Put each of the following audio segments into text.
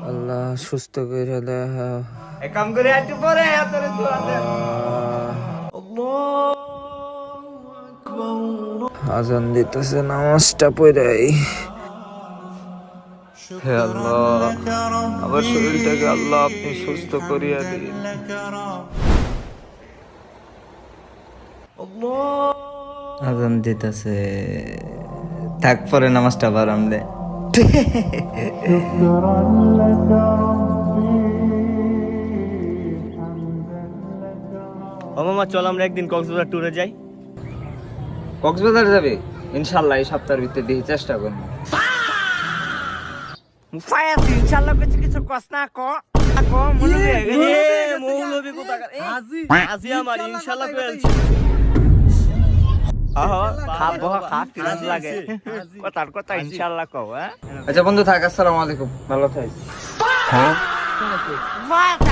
আল্লাহ সুস্থ করে দেয়। আজান দিতেছে, নামাজটা পড়াই। হে আল্লাহ, আমার শরীরটাকে আল্লাহ আপনি সুস্থ করিয়া দিন। আজান দিতেছে, থাক পরে নামাজটা বাড়াম রে। ও মামা, চল আমরা একদিন কক্সবাজার ট্যুরে যাই। কক্সবাজার যাবে? ইনশাল্লাহ এই সপ্তাহের ভিতরে দেখি, চেষ্টা করবো। ইনশাআল্লাহ কিছু কস না ক মৌলবি কোথাকার আজি আমার ইনশাআল্লাহ কইলছি। খাবো খাস লাগে কথার কথা ইনশাআল্লাহ কও। আচ্ছা বন্ধু থাক, আসসালামু আলাইকুম, ভালো থাকিস।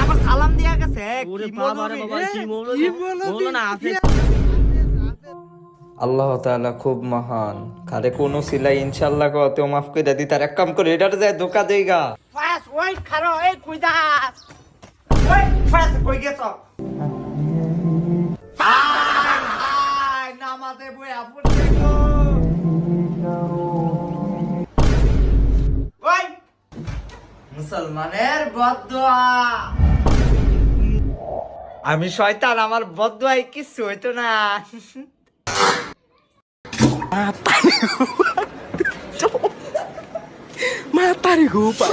আমার সালাম দিয়া গেছে। কি মৌলনা হাফেজ। আল্লাহ তাআলা খুব মহান, কারে কোন সিলাই ইনশাআল্লাহ কতেও মাফ করে দি। তার এক কাম করে এটার যায় ধোকা দেইগা। ফাস ওই খারো এই কই যাস? ওই ফাস কই গেছ? আয় নামাজে বই আপন দেখো। ওই মুসলমানের বদদুয়া। আমি শয়তান, আমার বদদুয়ায় কিছু হইতো না। Mata nih gue, Pak.